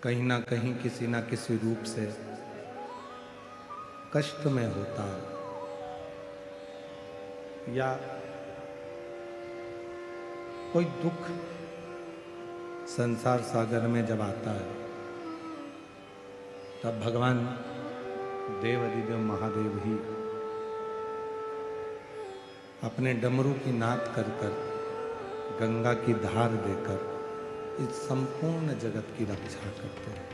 कहीं ना कहीं किसी ना किसी रूप से कष्ट में होता या कोई दुख संसार सागर में जब आता है तब भगवान देव अधिदेव महादेव ही अपने डमरू की नाद कर कर गंगा की धार देकर इस संपूर्ण जगत की रक्षा करते हैं।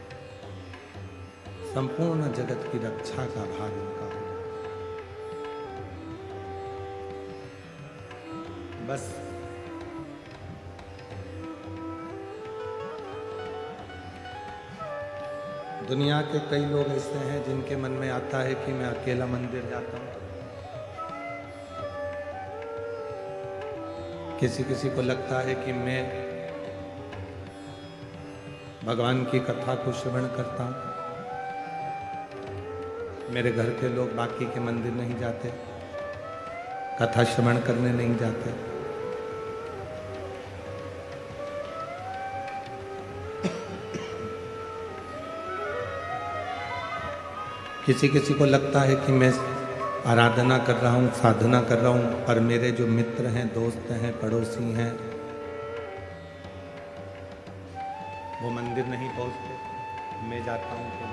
संपूर्ण जगत की रक्षा का भार इनका हो। बस दुनिया के कई लोग ऐसे हैं जिनके मन में आता है कि मैं अकेला मंदिर जाता हूं। किसी किसी को लगता है कि मैं भगवान की कथा को श्रवण करता हूं, मेरे घर के लोग बाकी के मंदिर नहीं जाते, कथा श्रवण करने नहीं जाते। किसी किसी को लगता है कि मैं आराधना कर रहा हूँ, साधना कर रहा हूँ, पर मेरे जो मित्र हैं, दोस्त हैं, पड़ोसी हैं, वो मंदिर नहीं पहुँचते, मैं जाता हूँ तो।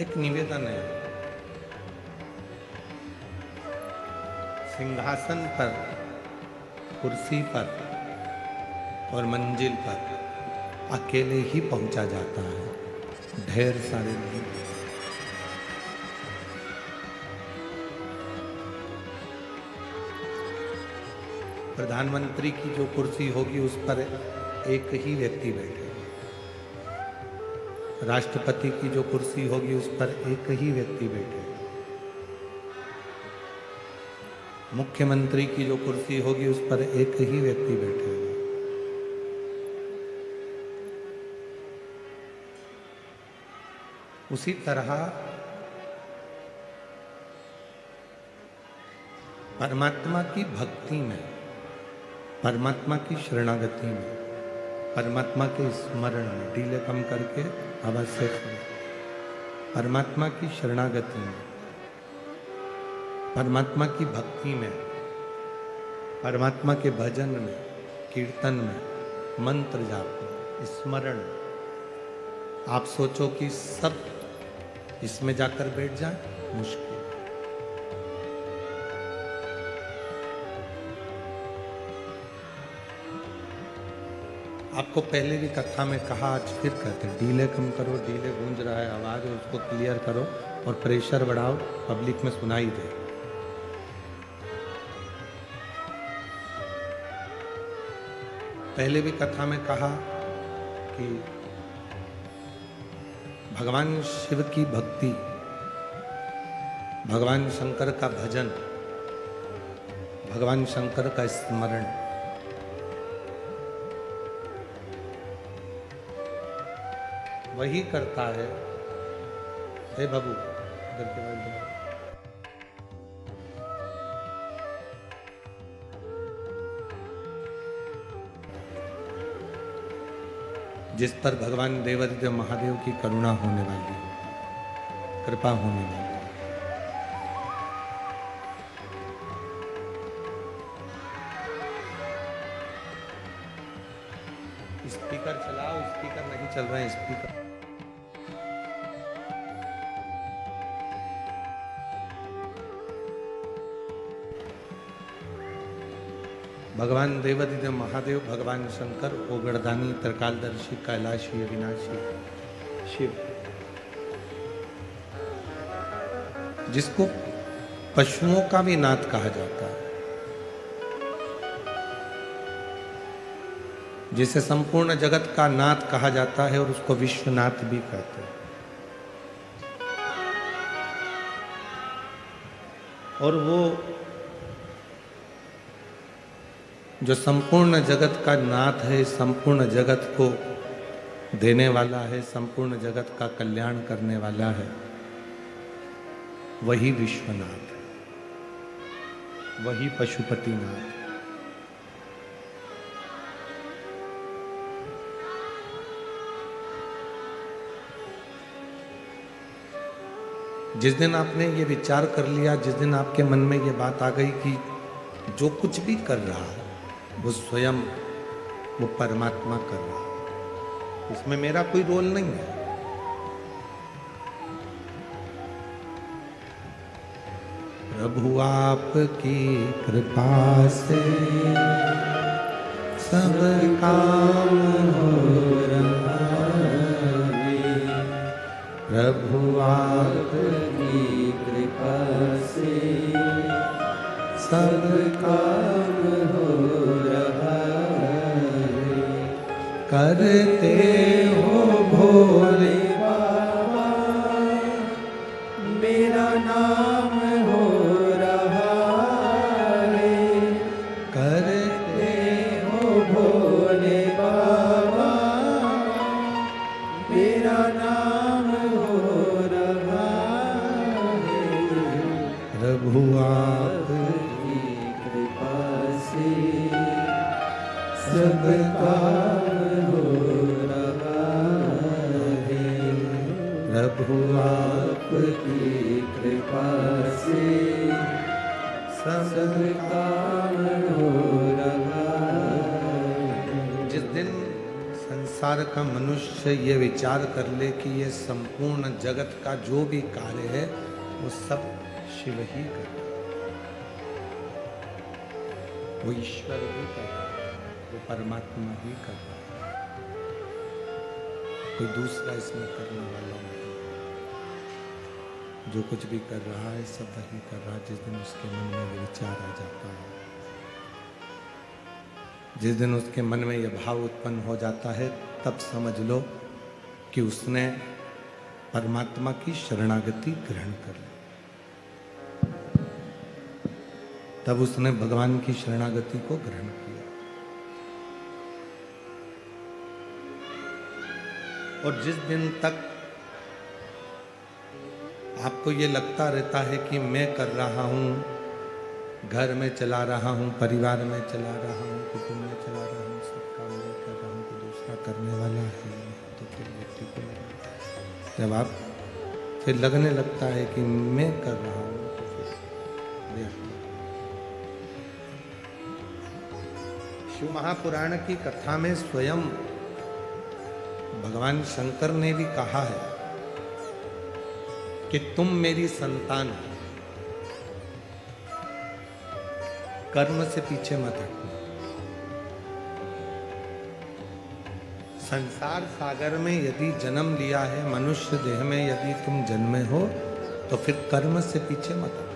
एक निवेदन है, सिंहासन पर, कुर्सी पर और मंजिल पर अकेले ही पहुंचा जाता है, ढेर सारे नहीं। प्रधानमंत्री की जो कुर्सी होगी उस पर एक ही व्यक्ति बैठेगा, राष्ट्रपति की जो कुर्सी होगी उस पर एक ही व्यक्ति बैठेगा, मुख्यमंत्री की जो कुर्सी होगी उस पर एक ही व्यक्ति बैठेगा। उसी तरह परमात्मा की भक्ति में, परमात्मा की शरणागति में, परमात्मा के स्मरण में, डीले कम करके अवश्य करें, परमात्मा की शरणागति में, परमात्मा की भक्ति में, परमात्मा के भजन में, कीर्तन में, मंत्र जाप में, स्मरण। आप सोचो कि सब इसमें जाकर बैठ जाए, मुश्किल। आपको पहले भी कथा में कहा, आज फिर कहते हैं, डीले कम करो, डीले गूंज रहा है आवाज, उसको क्लियर करो और प्रेशर बढ़ाओ, पब्लिक में सुनाई दे। पहले भी कथा में कहा कि भगवान शिव की भक्ति, भगवान शंकर का भजन, भगवान शंकर का स्मरण वही करता है। हे बाबू, इधर के बाद जिस पर भगवान देवाधिदेव महादेव की करुणा होने वाली है, कृपा होने वाली है। स्पीकर चलाओ, स्पीकर नहीं चल रहे हैं, स्पीकर। भगवान देवाधिदेव महादेव, भगवान शंकर, ओगड़दानी, त्रिकालदर्शी, कैलाशी, अविनाशी शिव, जिसको पशुओं का भी नाथ कहा जाता है, जिसे संपूर्ण जगत का नाथ कहा जाता है और उसको विश्वनाथ भी कहते हैं। और वो जो संपूर्ण जगत का नाथ है, संपूर्ण जगत को देने वाला है, संपूर्ण जगत का कल्याण करने वाला है, वही विश्वनाथ है, वही पशुपतिनाथ। जिस दिन आपने ये विचार कर लिया, जिस दिन आपके मन में ये बात आ गई कि जो कुछ भी कर रहा है वो स्वयं वो परमात्मा कर रहा है, इसमें मेरा कोई रोल नहीं है। प्रभु आपकी कृपा से सब काम हो रहा है। प्रभु आपकी कृपा से सब काम हो रहा है। करते हो भोले बाबा मेरा नाम हो रहा है। करते हो भोले बाबा मेरा नाम हो रहा है। प्रभु आपकी कृपा से सब काम हो रहा है। प्रभु आपकी कृपा से सब काम हो रहा है। जिस दिन संसार का मनुष्य ये विचार कर ले कि ये संपूर्ण जगत का जो भी कार्य है वो सब शिव ही कर रहा है, वो ईश्वर ही कर रहा है, वो परमात्मा ही कर रहा है, कोई दूसरा इसमें करने वाला नहीं। जो कुछ भी कर रहा है सब वही कर रहा है। जिस दिन उसके मन में ये विचार आ जाता है, जिस दिन उसके मन में यह भाव उत्पन्न हो जाता है, तब समझ लो कि उसने परमात्मा की शरणागति ग्रहण कर ली। तब उसने भगवान की शरणागति को ग्रहण किया। और जिस दिन तक आपको ये लगता रहता है कि मैं कर रहा हूं, घर में चला रहा हूं, परिवार में चला रहा हूं, कुटुंब में चला रहा हूं, सब काम में कर रहा हूं, तो दूसरा करने वाला है, तो फिर व्यक्ति को जब आप फिर लगने लगता है कि मैं कर रहा हूं, तो फिर शिव महापुराण की कथा में स्वयं भगवान शंकर ने भी कहा है कि तुम मेरी संतान हो, कर्म से पीछे मत हटो। संसार सागर में यदि जन्म लिया है, मनुष्य देह में यदि तुम जन्मे हो, तो फिर कर्म से पीछे मत हटो।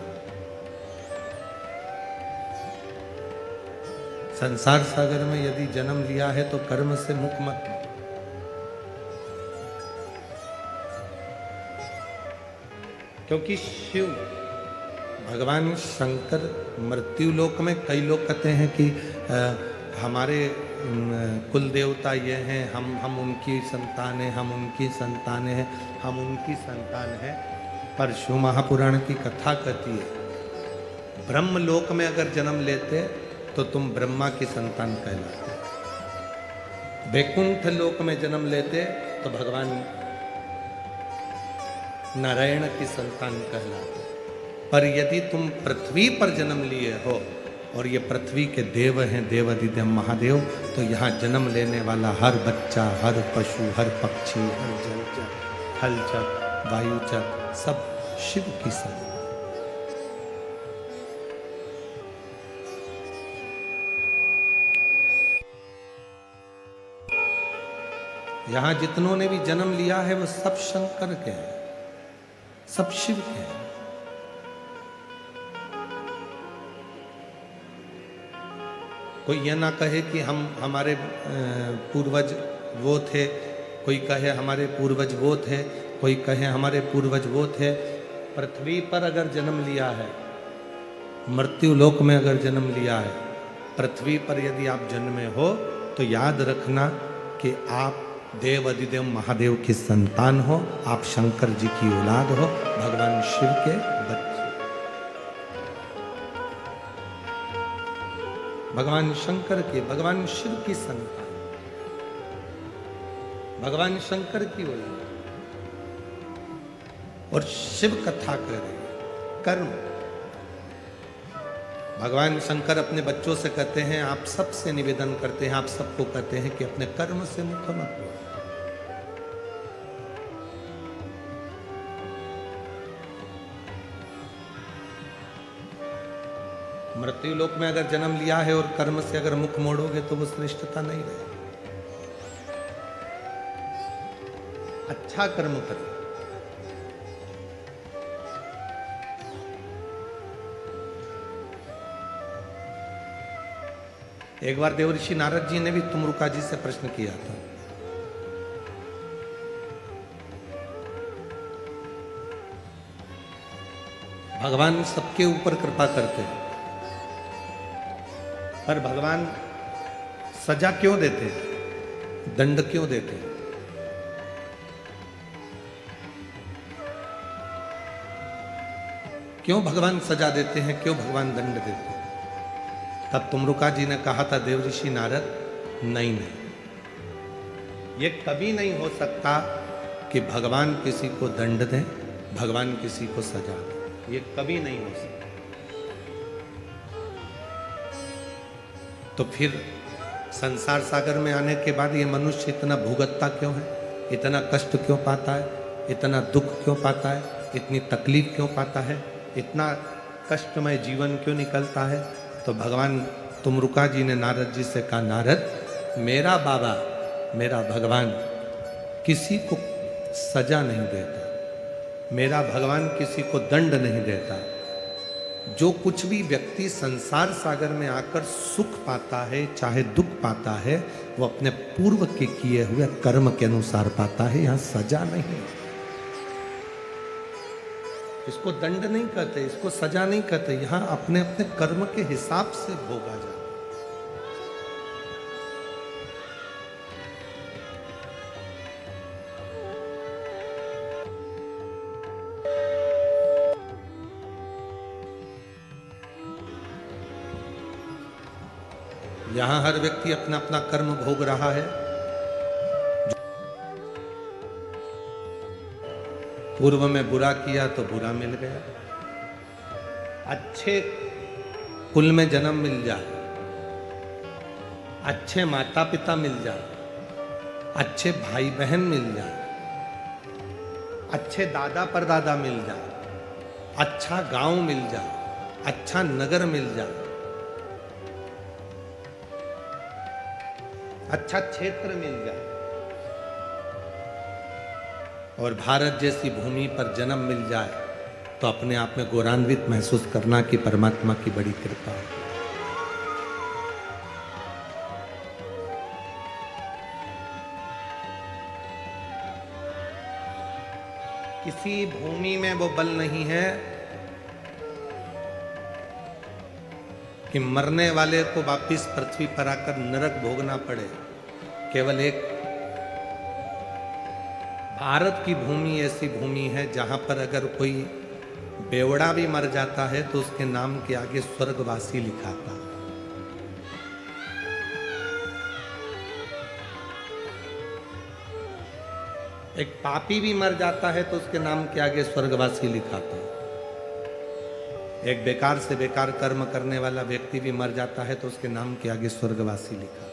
संसार सागर में यदि जन्म लिया है तो कर्म से मुख मत हो। क्योंकि शिव भगवान शंकर मृत्यु लोक में, कई लोग कहते हैं कि हमारे कुल देवता ये हैं, हम उनकी संतान हैं, हम उनकी संतान हैं, हम उनकी संतान हैं। पर शिव महापुराण की कथा कहती है ब्रह्म लोक में अगर जन्म लेते तो तुम ब्रह्मा की संतान कहलाते, वैकुंठ लोक में जन्म लेते तो भगवान नारायण की संतान कहलाते। पर यदि तुम पृथ्वी पर जन्म लिए हो और ये पृथ्वी के देव हैं, देवाधिदेव महादेव, तो यहाँ जन्म लेने वाला हर बच्चा, हर पशु, हर पक्षी, हर जलचर, थलचर, वायुचर, सब शिव की संतान। यहाँ जितनों ने भी जन्म लिया है वो सब शंकर के हैं, सब शिव के हैं। कोई यह ना कहे कि हमारे पूर्वज वो थे, कोई कहे हमारे पूर्वज वो थे, कोई कहे हमारे पूर्वज वो थे। पृथ्वी पर अगर जन्म लिया है, मृत्यु लोक में अगर जन्म लिया है, पृथ्वी पर यदि आप जन्मे हो तो याद रखना कि आप देव अधिदेव महादेव की संतान हो, आप शंकर जी की औलाद हो, भगवान शिव के बच्चे। भगवान शंकर के, भगवान शिव की संतान, भगवान शंकर की औलाद। और शिव कथा कह रही है। कर्म, भगवान शंकर अपने बच्चों से कहते हैं, आप सबसे निवेदन करते हैं, आप सबको कहते हैं कि अपने कर्म से मुख मत लो। मृत्यु लोक में अगर जन्म लिया है और कर्म से अगर मुख मोड़ोगे तो वो श्रेष्ठता नहीं रहेगी। अच्छा कर्म करो। एक बार देवर्षि नारद जी ने भी तुमरुका जी से प्रश्न किया था। भगवान सबके ऊपर कृपा करते हैं, पर भगवान सजा क्यों देते हैं, दंड क्यों देते हैं? क्यों भगवान सजा देते हैं, क्यों भगवान दंड देते हैं? तब तुमरुका जी ने कहा था, देवर्षि नारद, नहीं, ये कभी नहीं हो सकता कि भगवान किसी को दंड दें, भगवान किसी को सजा दें, ये कभी नहीं हो सकता। तो फिर संसार सागर में आने के बाद ये मनुष्य इतना भुगतता क्यों है, इतना कष्ट क्यों पाता है, इतना दुख क्यों पाता है, इतनी तकलीफ क्यों पाता है, इतना कष्टमय जीवन क्यों निकलता है? तो भगवान तुमरुका जी ने नारद जी से कहा, नारद, मेरा बाबा, मेरा भगवान किसी को सजा नहीं देता, मेरा भगवान किसी को दंड नहीं देता। जो कुछ भी व्यक्ति संसार सागर में आकर सुख पाता है, चाहे दुख पाता है, वो अपने पूर्व के किए हुए कर्म के अनुसार पाता है, यहां सजा नहीं। इसको दंड नहीं कहते, इसको सजा नहीं कहते, यहां अपने अपने कर्म के हिसाब से भोगा जाता। यहां हर व्यक्ति अपना अपना कर्म भोग रहा है। पूर्व में बुरा किया तो बुरा मिल गया, अच्छे कुल में जन्म मिल जाए, अच्छे माता पिता मिल जाए, अच्छे भाई बहन मिल जाए, अच्छे दादा परदादा मिल जाए, अच्छा गांव मिल जाए, अच्छा नगर मिल जाए, अच्छा क्षेत्र मिल जाए, और भारत जैसी भूमि पर जन्म मिल जाए, तो अपने आप में गौरवान्वित महसूस करना कि परमात्मा की बड़ी कृपा है। किसी भूमि में वो बल नहीं है कि मरने वाले को वापिस पृथ्वी पर आकर नरक भोगना पड़े। केवल एक भारत की भूमि ऐसी भूमि है जहां पर अगर कोई बेवड़ा भी मर जाता है तो उसके नाम के आगे स्वर्गवासी लिखाता। एक पापी भी मर जाता है तो उसके नाम के आगे स्वर्गवासी लिखाता। एक बेकार से बेकार कर्म करने वाला व्यक्ति भी मर जाता है तो उसके नाम के आगे स्वर्गवासी लिखा।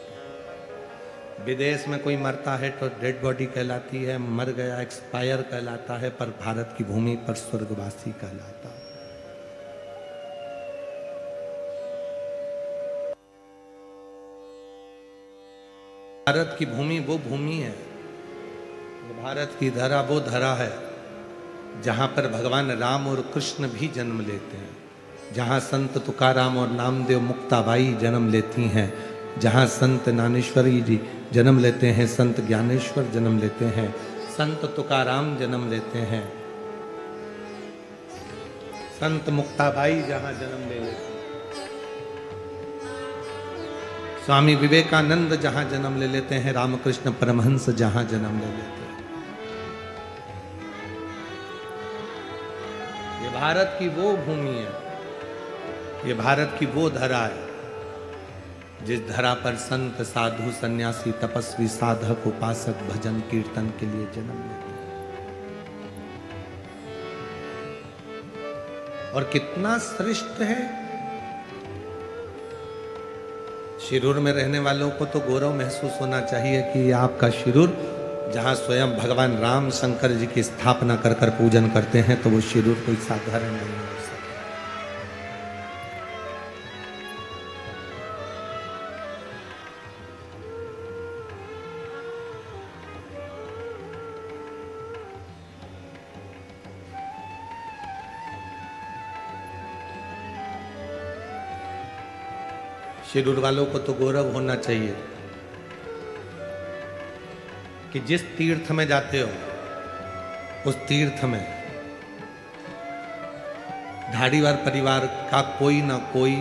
विदेश में कोई मरता है तो डेड बॉडी कहलाती है, मर गया एक्सपायर कहलाता है, पर भारत की भूमि पर स्वर्गवासी कहलाता है। भारत की भूमि वो भूमि है, भारत की धरा वो धरा है जहां पर भगवान राम और कृष्ण भी जन्म लेते हैं, जहां संत तुकाराम और नामदेव मुक्ताबाई जन्म लेती हैं, जहां संत ज्ञानेश्वरी जी जन्म लेते हैं, संत ज्ञानेश्वर जन्म लेते हैं, संत तुकाराम जन्म लेते हैं, संत मुक्ताबाई जहां जन्म ले लेते हैं, स्वामी विवेकानंद जहां जन्म ले लेते हैं, रामकृष्ण परमहंस जहां जन्म ले लेते हैं। ये भारत की वो भूमि है, ये भारत की वो धरा है जिस धरा पर संत साधु सन्यासी तपस्वी साधक उपासक भजन कीर्तन के लिए जन्म लेते हैं। और कितना श्रेष्ठ है। शिरूर में रहने वालों को तो गौरव महसूस होना चाहिए कि आपका शिरूर, जहां स्वयं भगवान राम शंकर जी की स्थापना कर कर पूजन करते हैं, तो वो शिरूर कोई साधारण नहीं हो सकता। शिरूर वालों को तो गौरव होना चाहिए कि जिस तीर्थ में जाते हो उस तीर्थ में धारीवाल परिवार का कोई ना कोई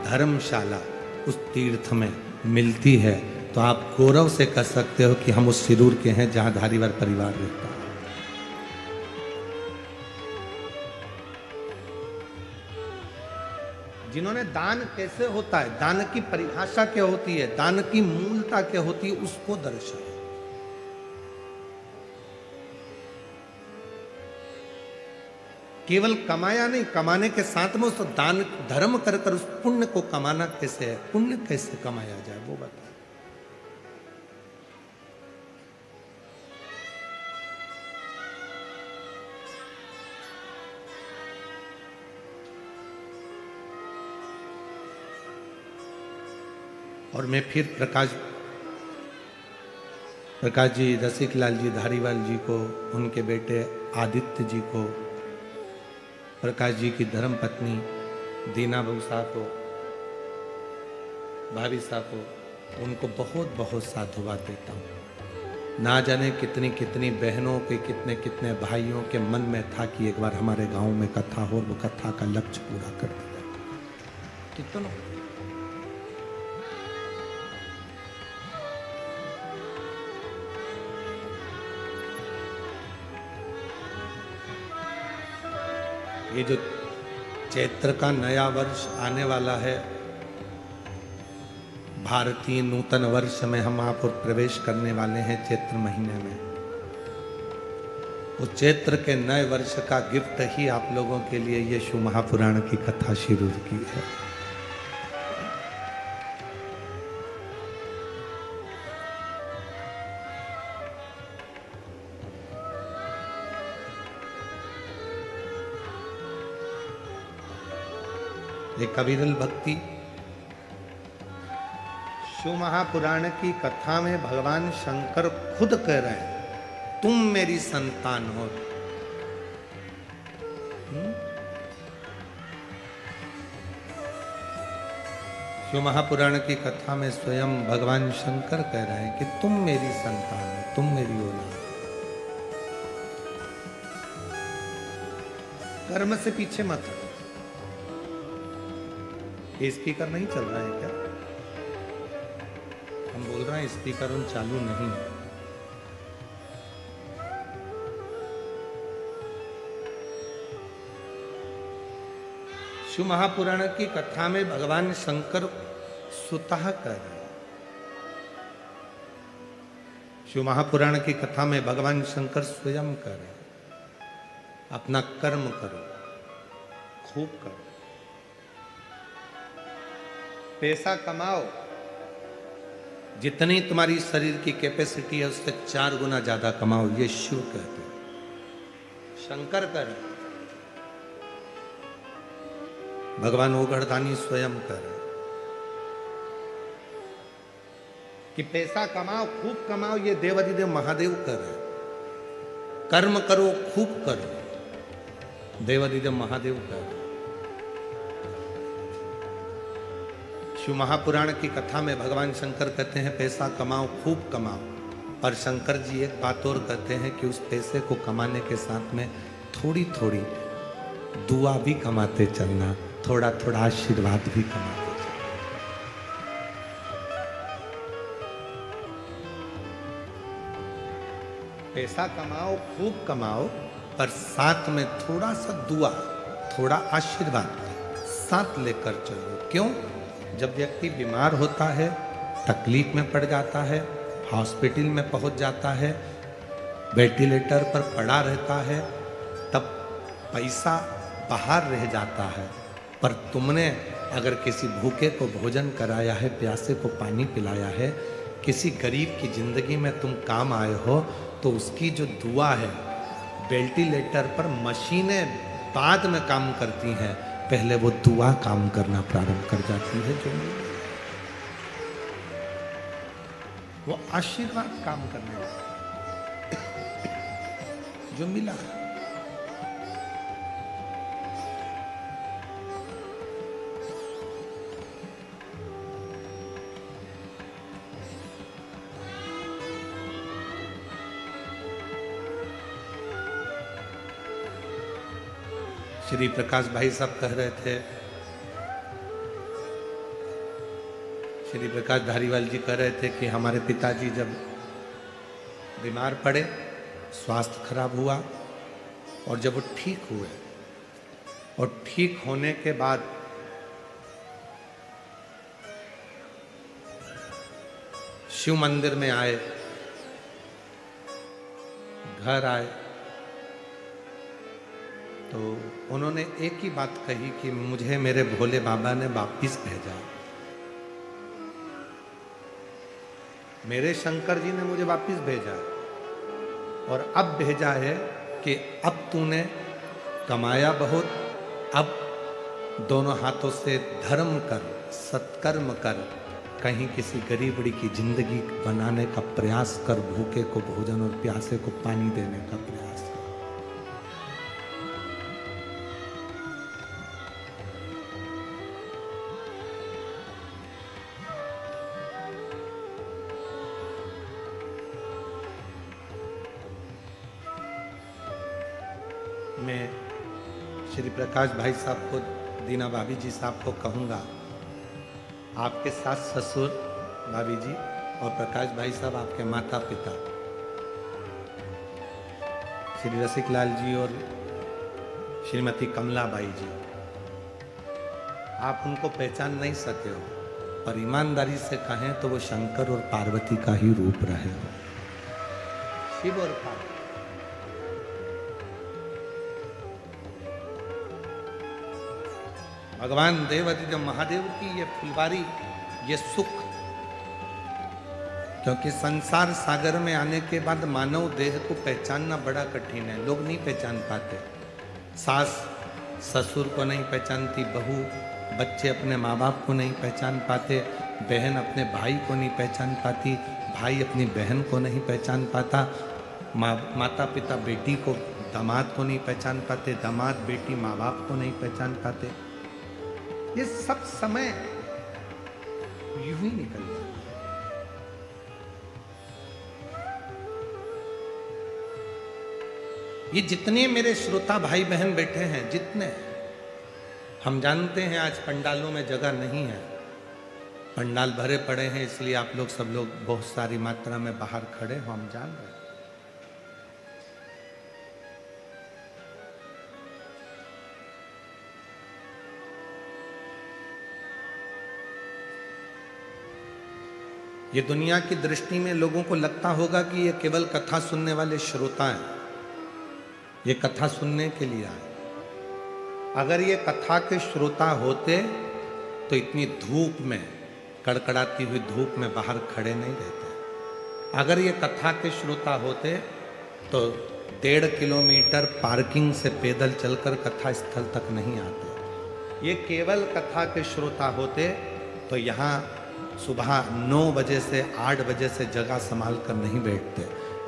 धर्मशाला उस तीर्थ में मिलती है, तो आप गौरव से कह सकते हो कि हम उस शिरूर के हैं जहां धारीवाल परिवार रहता है। जिन्होंने दान कैसे होता है, दान की परिभाषा क्या होती है, दान की मूलता क्या होती है, उसको दर्शाए। केवल कमाया नहीं, कमाने के साथ में उस दान धर्म कर कर उस पुण्य को कमाना कैसे है, पुण्य कैसे कमाया जाए वो बताए। और मैं फिर प्रकाश जी, रसिक लाल जी धारीवाल जी को, उनके बेटे आदित्य जी को, प्रकाश जी की धर्म पत्नी दीना बहू साहब को, भाभी साहब को, उनको बहुत बहुत साधुवाद देता हूँ। ना जाने कितनी कितनी बहनों के, कितने कितने भाइयों के मन में था कि एक बार हमारे गांव में कथा हो, वो कथा का लक्ष्य पूरा कर दिया। कितना ये जो चैत्र का नया वर्ष आने वाला है, भारतीय नूतन वर्ष में हम आप और प्रवेश करने वाले हैं चैत्र महीने में। उस चैत्र के नए वर्ष का गिफ्ट ही आप लोगों के लिए ये शिव महापुराण की कथा शुरू की है। ये कबीरल भक्ति शिव महापुराण की कथा में भगवान शंकर खुद कह रहे हैं, तुम मेरी संतान हो। शिव महापुराण की कथा में स्वयं भगवान शंकर कह रहे हैं कि तुम मेरी संतान हो, तुम मेरी औलाद। कर्म से पीछे मत हटो। ये स्पीकर नहीं चल रहा है क्या? हम बोल रहे हैं स्पीकर उन चालू नहीं। शिव महापुराण की कथा में भगवान शंकर स्वतः कह रहे हैं, शिव महापुराण की कथा में भगवान शंकर स्वयं कह रहे हैं, अपना कर्म करो, खूब करो, पैसा कमाओ, जितनी तुम्हारी शरीर की कैपेसिटी है उससे 4 गुना ज्यादा कमाओ। ये शिव कहते हैं, शंकर कर, भगवान ओगढ़दानी स्वयं कर कि पैसा कमाओ, खूब कमाओ। ये देवाधिदेव महादेव कर रहे, कर्म करो, खूब करो, देवाधिदेव महादेव कर। शिव महापुराण की कथा में भगवान शंकर कहते हैं पैसा कमाओ, खूब कमाओ। और शंकर जी एक बात और कहते हैं कि उस पैसे को कमाने के साथ में थोड़ी थोड़ी दुआ भी कमाते चलना, थोड़ा थोड़ा आशीर्वाद भी कमाते चलना। पैसा कमाओ, खूब कमाओ, पर साथ में थोड़ा सा दुआ, थोड़ा आशीर्वाद साथ लेकर चलो। क्यों? जब व्यक्ति बीमार होता है, तकलीफ में पड़ जाता है, हॉस्पिटल में पहुंच जाता है, वेंटिलेटर पर पड़ा रहता है, तब पैसा बाहर रह जाता है, पर तुमने अगर किसी भूखे को भोजन कराया है, प्यासे को पानी पिलाया है, किसी गरीब की जिंदगी में तुम काम आए हो, तो उसकी जो दुआ है, वेंटिलेटर पर मशीनें बाद में काम करती हैं, पहले वो दुआ काम करना प्रारंभ कर जाती है। जो वो आशीर्वाद काम करने लगा जो मिला। श्री प्रकाश भाई साहब कह रहे थे, श्री प्रकाश धारीवाल जी कह रहे थे कि हमारे पिताजी जब बीमार पड़े, स्वास्थ्य खराब हुआ, और जब वो ठीक हुए और ठीक होने के बाद शिव मंदिर में आए, घर आए, तो उन्होंने एक ही बात कही कि मुझे मेरे भोले बाबा ने वापिस भेजा। मेरे शंकर जी ने मुझे वापिस भेजा और अब भेजा है कि अब तूने कमाया बहुत, अब दोनों हाथों से धर्म कर, सत्कर्म कर, कहीं किसी गरीबड़ी की जिंदगी बनाने का प्रयास कर, भूखे को भोजन और प्यासे को पानी देने का प्रयास कर। मैं श्री प्रकाश भाई साहब को, दीना भाभी जी साहब को कहूँगा, आपके सास ससुर भाभी जी और प्रकाश भाई साहब आपके माता पिता, श्री रसिक लाल जी और श्रीमती कमला बाई जी, आप उनको पहचान नहीं सके हो, पर ईमानदारी से कहें तो वो शंकर और पार्वती का ही रूप रहे हो, शिव और पार्वती। भगवान देवादिदेव महादेव की ये फुलवारी, ये सुख, क्योंकि संसार सागर में आने के बाद मानव देह को पहचानना बड़ा कठिन है, लोग नहीं पहचान पाते। सास ससुर को नहीं पहचानती, बहू बच्चे अपने माँ बाप को नहीं पहचान पाते, बहन अपने भाई को नहीं पहचान पाती, भाई अपनी बहन को नहीं पहचान पाता, माता पिता बेटी को, दामाद को नहीं पहचान पाते, दामाद बेटी माँ बाप को नहीं पहचान पाते। ये सब समय यूं ही निकल जाता है। ये जितने मेरे श्रोता भाई बहन बैठे हैं, जितने, हम जानते हैं आज पंडालों में जगह नहीं है, पंडाल भरे पड़े हैं, इसलिए आप लोग सब लोग बहुत सारी मात्रा में बाहर खड़े हो, हम जान रहे हैं। ये दुनिया की दृष्टि में लोगों को लगता होगा कि ये केवल कथा सुनने वाले श्रोता हैं, ये कथा सुनने के लिए आए। अगर ये कथा के श्रोता होते तो इतनी धूप में, कड़कड़ाती हुई धूप में बाहर खड़े नहीं रहते। अगर ये कथा के श्रोता होते तो 1.5 किलोमीटर पार्किंग से पैदल चलकर कथा स्थल तक नहीं आते। ये केवल कथा के श्रोता होते तो यहाँ सुबह 9 बजे से 8 बजे से जगह संभाल कर नहीं बैठते।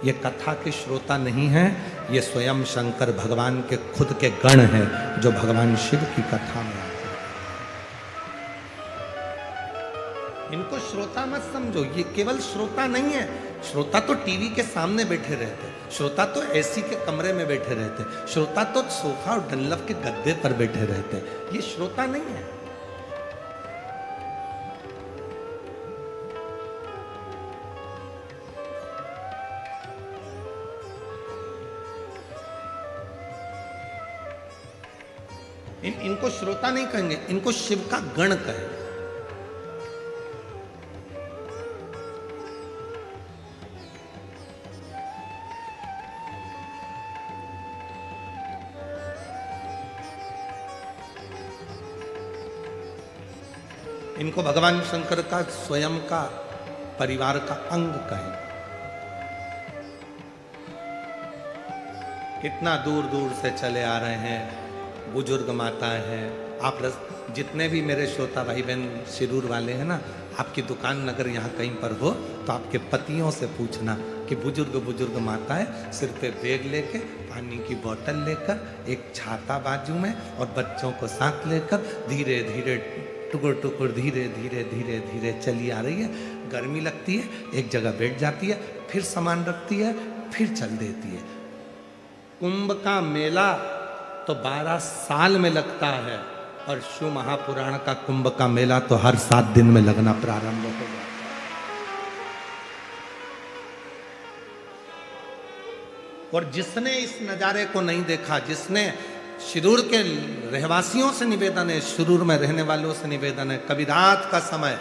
ये कथा के श्रोता नहीं हैं, ये स्वयं शंकर भगवान के खुद के गण हैं जो भगवान शिव की कथा में आते हैं। इनको श्रोता मत समझो, ये केवल श्रोता नहीं है। श्रोता तो टीवी के सामने बैठे रहते, श्रोता तो एसी के कमरे में बैठे रहते, श्रोता तो सोफा और डल्लफ के गद्दे पर बैठे रहते। ये श्रोता नहीं है। इनको श्रोता नहीं कहेंगे, इनको शिव का गण कहेंगे। इनको भगवान शंकर का स्वयं का परिवार का अंग कहें। कितना दूर दूर से चले आ रहे हैं, बुजुर्ग माताएं हैं। आप जितने भी मेरे श्रोता भाई बहन शिरूर वाले हैं ना, आपकी दुकान अगर यहाँ कहीं पर हो तो आपके पतियों से पूछना कि बुजुर्ग बुजुर्ग माताएं सिर पे बैग लेके, पानी की बोतल लेकर, एक छाता बाजू में और बच्चों को साथ लेकर धीरे धीरे टुकुर टुकुर धीरे धीरे धीरे धीरे चली आ रही है। गर्मी लगती है, एक जगह बैठ जाती है, फिर सामान रखती है, फिर चल देती है। कुंभ का मेला तो 12 साल में लगता है और शिव महापुराण का कुंभ का मेला तो हर 7 दिन में लगना प्रारंभ हो जाता है। और जिसने इस नजारे को नहीं देखा, जिसने शिरूर के रहवासियों से निवेदन है, शिरूर में रहने वालों से निवेदन है, कभी रात का समय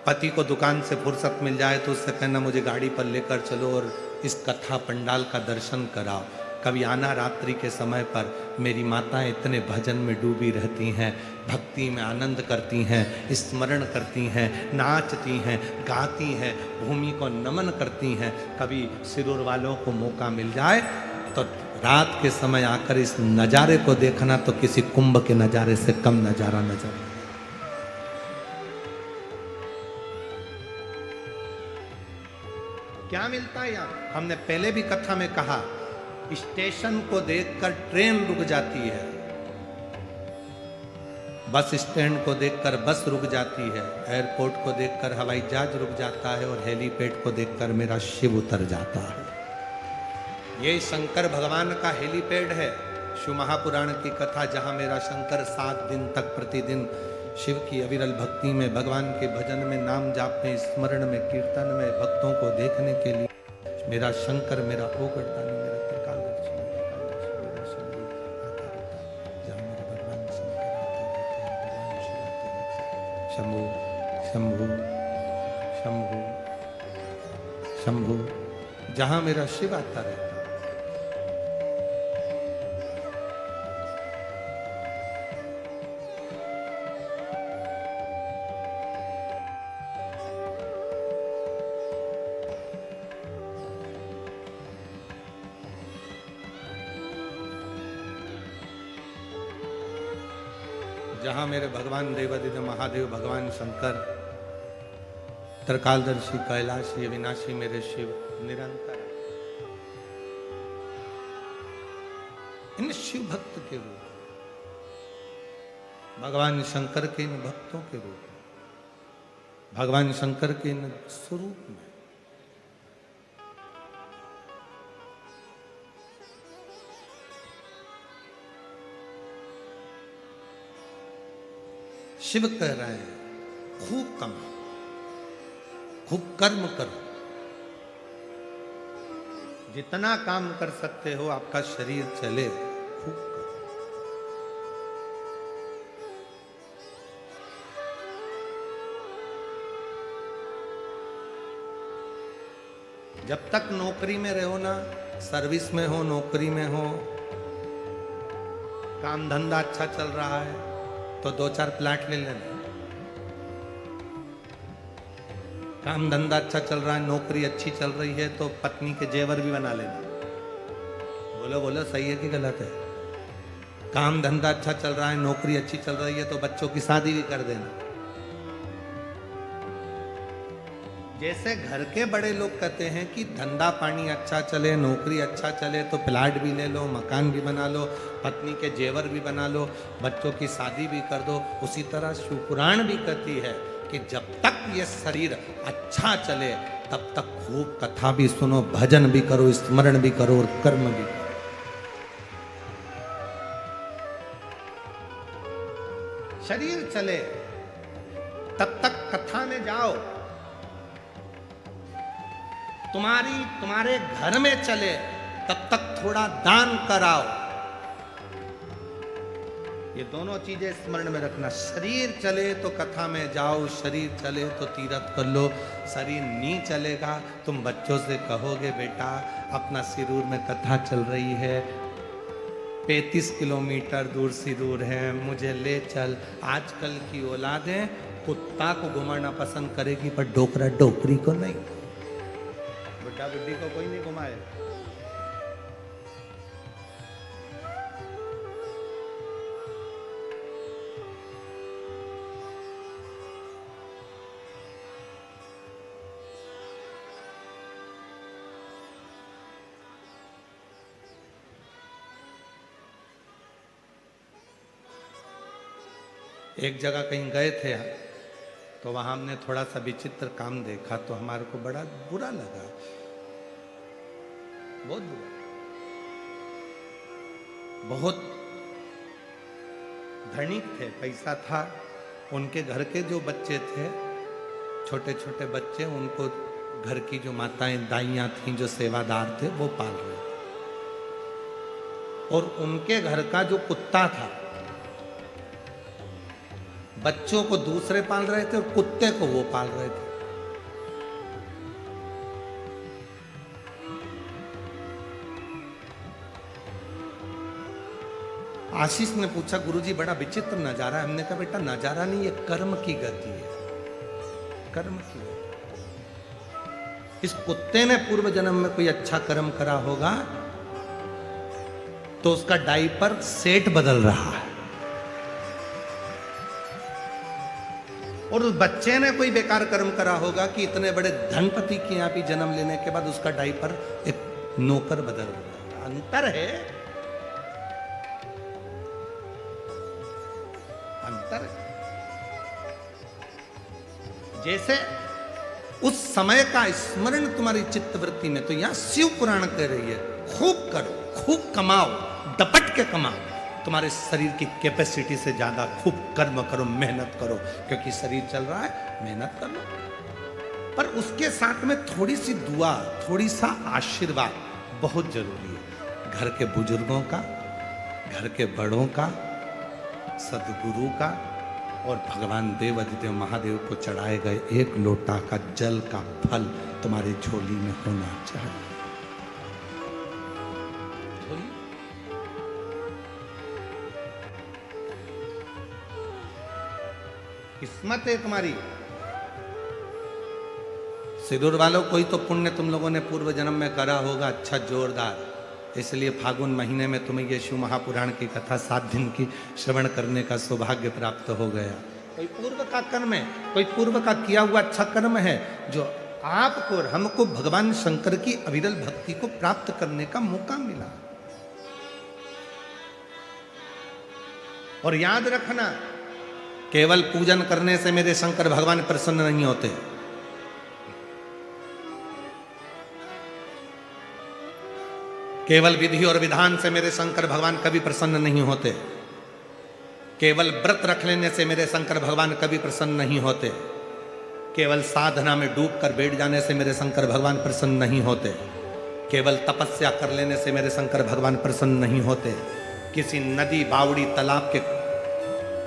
पति को दुकान से फुर्सत मिल जाए तो उससे कहना मुझे गाड़ी पर लेकर चलो और इस कथा पंडाल का दर्शन कराओ। कभी आना रात्रि के समय पर, मेरी माताएं इतने भजन में डूबी रहती हैं, भक्ति में आनंद करती हैं, स्मरण करती हैं, नाचती हैं, गाती हैं, भूमि को नमन करती हैं। कभी शिरूर वालों को मौका मिल जाए तो रात के समय आकर इस नज़ारे को देखना तो किसी कुंभ के नज़ारे से कम नज़ारा नजर नहीं। क्या मिलता है यहाँ? हमने पहले भी कथा में कहा, स्टेशन को देखकर ट्रेन रुक जाती है, बस स्टैंड को देखकर बस रुक जाती है, एयरपोर्ट को देखकर हवाई जहाज रुक जाता है और हेलीपैड को देखकर मेरा शिव उतर जाता है। ये शंकर भगवान का हेलीपैड है। शिव महापुराण की कथा, जहां मेरा शंकर 7 दिन तक प्रतिदिन शिव की अविरल भक्ति में, भगवान के भजन में, नाम जाप में, स्मरण में, कीर्तन में, भक्तों को देखने के लिए मेरा शंकर, मेरा ओगरदानी, मेरा त्रिकालदर्शी, मेरा शंभू आता रहता है। जहाँ मेरे भगवान शंकर आते रहते हैं, भगवान शिव आते रहते हैं। शंभू शंभू शंभू शंभू, जहाँ मेरा शिव आता रहता है। जहाँ मेरे भगवान देवादिदेव महादेव भगवान शंकर, त्रिकालदर्शी, कैलाशी, अविनाशी मेरे शिव निरंतर इन शिव भक्त के रूप, भगवान शंकर के इन भक्तों के रूप, भगवान शंकर के इन स्वरूप में शिव कह रहे हैं खूब कमाओ, खूब कर्म करो, जितना काम कर सकते हो, आपका शरीर चले, खूब करो। जब तक नौकरी में रहो ना, सर्विस में हो, नौकरी में हो, काम धंधा अच्छा चल रहा है तो 2-4 प्लाट ले लेना। काम धंधा अच्छा चल रहा है, नौकरी अच्छी चल रही है तो पत्नी के जेवर भी बना लेना। बोलो बोलो, सही है कि गलत है? काम धंधा अच्छा चल रहा है, नौकरी अच्छी चल रही है तो बच्चों की शादी भी कर देना। जैसे घर के बड़े लोग कहते हैं कि धंधा पानी अच्छा चले, नौकरी अच्छा चले तो प्लाट भी ले लो, मकान भी बना लो, पत्नी के जेवर भी बना लो, बच्चों की शादी भी कर दो, उसी तरह शिवपुराण भी कहती है कि जब तक ये शरीर अच्छा चले तब तक खूब कथा भी सुनो, भजन भी करो, स्मरण भी करो और कर्म भी करो। शरीर चले तब तक कथा में जाओ, तुम्हारे घर में चले तब तक थोड़ा दान कराओ। ये दोनों चीजें स्मरण में रखना। शरीर चले तो कथा में जाओ, शरीर चले तो तीर्थ कर लो। शरीर नहीं चलेगा, तुम बच्चों से कहोगे बेटा अपना शिरूर में कथा चल रही है, 35 किलोमीटर दूर शिरूर है, मुझे ले चल। आजकल की औलादें कुत्ता को घुमाना पसंद करेगी पर डोकरा डोकरी को नहीं। बुढ़ा बुढ़ी को कोई नहीं घुमाए। एक जगह कहीं गए थे तो वहां हमने थोड़ा सा विचित्र काम देखा तो हमारे को बड़ा बुरा लगा, बहुत बुरा। बहुत धनिक थे, पैसा था, उनके घर के जो बच्चे थे, छोटे छोटे बच्चे, उनको घर की जो माताएं दाइयां थीं, जो सेवादार थे, वो पाल रहे थे। और उनके घर का जो कुत्ता था, बच्चों को दूसरे पाल रहे थे और कुत्ते को वो पाल रहे थे। आशीष ने पूछा, गुरुजी बड़ा विचित्र नजारा है। हमने कहा बेटा नजारा नहीं, ये कर्म की गति है, कर्म की गति। इस कुत्ते ने पूर्व जन्म में कोई अच्छा कर्म करा होगा तो उसका डायपर सेट बदल रहा है, और उस बच्चे ने कोई बेकार कर्म करा होगा कि इतने बड़े धनपति के यहाँ भी जन्म लेने के बाद उसका डायपर एक नौकर बदल रहा है। अंतर है, अंतर है। जैसे उस समय का स्मरण तुम्हारी चित्तवृत्ति में, तो यहां शिव पुराण कह रही है, खूब करो, खूब कमाओ, दपट के कमाओ, तुम्हारे शरीर की कैपेसिटी से ज्यादा खूब कर्म करो, मेहनत करो, क्योंकि शरीर चल रहा है, मेहनत कर लो। पर उसके साथ में थोड़ी सी दुआ, थोड़ी सा आशीर्वाद बहुत जरूरी है। घर के बुजुर्गों का, घर के बड़ों का, सदगुरु का, और भगवान देव अधिदेव महादेव को चढ़ाए गए एक लोटा का जल का फल तुम्हारी झोली में होना चाहिए। किस्मत है तुम्हारी। सिरुर वालों, कोई तो पुण्य तुम लोगों ने पूर्व जन्म में करा होगा, अच्छा जोरदार, इसलिए फागुन महीने में तुम्हें ये शिव महापुराण की कथा 7 दिन की श्रवण करने का सौभाग्य प्राप्त हो गया। कोई पूर्व का कर्म है, कोई पूर्व का किया हुआ अच्छा कर्म है जो आपको और हमको भगवान शंकर की अविरल भक्ति को प्राप्त करने का मौका मिला। और याद रखना, केवल पूजन करने से मेरे शंकर भगवान प्रसन्न नहीं होते। केवल विधि और विधान से मेरे शंकर भगवान कभी प्रसन्न नहीं होते। केवल व्रत रख लेने से मेरे शंकर भगवान कभी प्रसन्न नहीं होते। केवल साधना में डूब कर बैठ जाने से मेरे शंकर भगवान प्रसन्न नहीं होते। केवल तपस्या कर लेने से मेरे शंकर भगवान प्रसन्न नहीं होते। किसी नदी, बावड़ी, तालाब के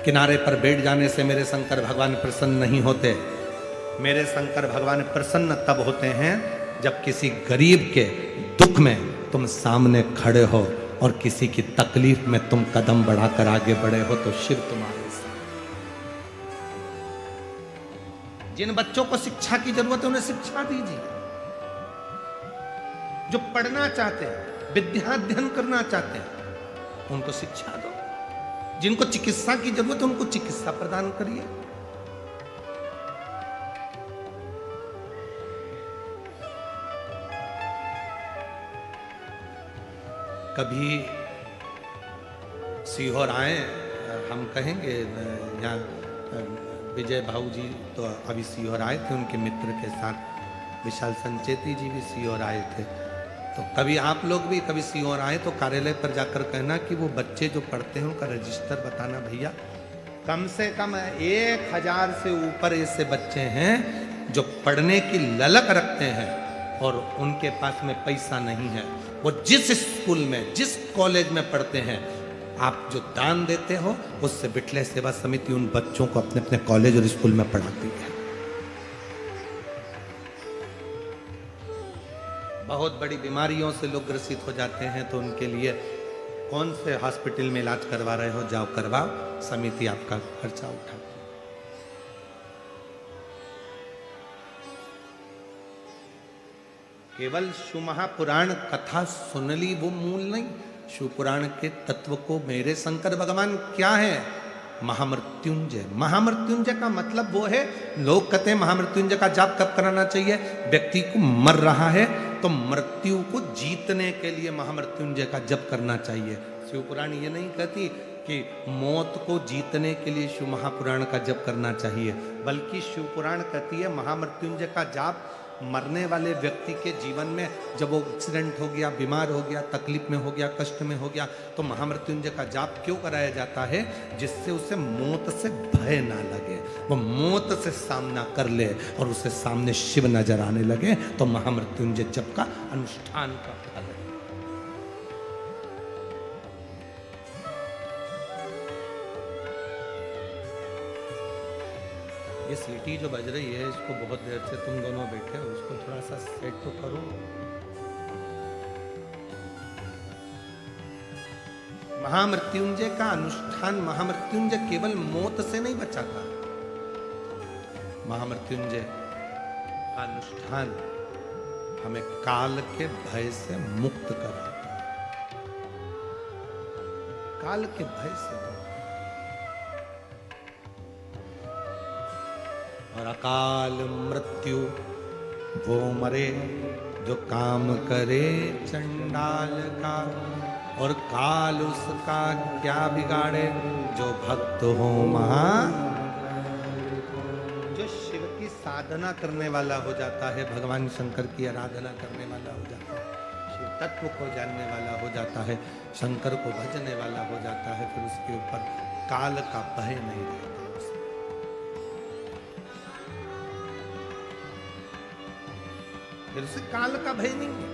किनारे पर बैठ जाने से मेरे शंकर भगवान प्रसन्न नहीं होते। मेरे शंकर भगवान प्रसन्न तब होते हैं जब किसी गरीब के दुख में तुम सामने खड़े हो और किसी की तकलीफ में तुम कदम बढ़ाकर आगे बढ़े हो, तो शिव तुम्हारे साथ। जिन बच्चों को शिक्षा की जरूरत है उन्हें शिक्षा दीजिए। जो पढ़ना चाहते हैं, विद्या अध्ययन करना चाहते हैं, उनको शिक्षा दो। जिनको चिकित्सा की जरूरत है उनको चिकित्सा प्रदान करिए। कभी सीहोर आए, हम कहेंगे यहाँ विजय भाऊ जी तो अभी सीहोर आए थे, उनके मित्र के साथ विशाल संचेती जी भी सीहोर आए थे। तो कभी आप लोग भी कभी सीहोर आए तो कार्यालय पर जाकर कहना कि वो बच्चे जो पढ़ते हैं उनका रजिस्टर बताना भैया। कम से कम 1000 से ऊपर ऐसे बच्चे हैं जो पढ़ने की ललक रखते हैं और उनके पास में पैसा नहीं है। वो जिस स्कूल में, जिस कॉलेज में पढ़ते हैं, आप जो दान देते हो उससे बिटले सेवा समिति उन बच्चों को अपने अपने कॉलेज और स्कूल में पढ़ाती है। बहुत बड़ी बीमारियों से लोग ग्रसित हो जाते हैं तो उनके लिए कौन से हॉस्पिटल में इलाज करवा रहे हो, जाओ करवाओ, समिति आपका खर्चा उठा। केवल शिव महापुराण कथा सुन ली वो मूल नहीं, शिव पुराण के तत्व को मेरे शंकर भगवान क्या है, महामृत्युंजय। महामृत्युंजय का मतलब वो है, लोग कहते हैं महामृत्युंजय का जाप कब कराना चाहिए, व्यक्ति को मर रहा है तो मृत्यु को जीतने के लिए महामृत्युंजय का जप करना चाहिए। शिव पुराण ये नहीं कहती कि मौत को जीतने के लिए शिव महापुराण का जप करना चाहिए, बल्कि शिव पुराण कहती है महामृत्युंजय का जाप मरने वाले व्यक्ति के जीवन में, जब वो एक्सीडेंट हो गया, बीमार हो गया, तकलीफ में हो गया, कष्ट में हो गया, तो महामृत्युंजय का जाप क्यों कराया जाता है, जिससे उसे मौत से भय ना लगे, वो मौत से सामना कर ले और उसे सामने शिव नजर आने लगे, तो महामृत्युंजय जप का अनुष्ठान का फल है। ये सीटी जो बज रही है, इसको बहुत देर से तुम दोनों बैठे हो, उसको थोड़ा सा सेट तो करो। महामृत्युंजय का अनुष्ठान, महामृत्युंजय केवल मौत से नहीं बचाता, महामृत्युंजय का अनुष्ठान हमें काल के भय से मुक्त कराता है, काल के भय से। और अकाल मृत्यु वो मरे जो काम करे चंडाल का, और काल उसका क्या बिगाड़े जो भक्त हो महा। जो शिव की साधना करने वाला हो जाता है, भगवान शंकर की आराधना करने वाला हो जाता है, शिव तत्व को जानने वाला हो जाता है, शंकर को भजने वाला हो जाता है, फिर उसके ऊपर काल का भय नहीं रहता। फिर उसे काल का भय नहीं है।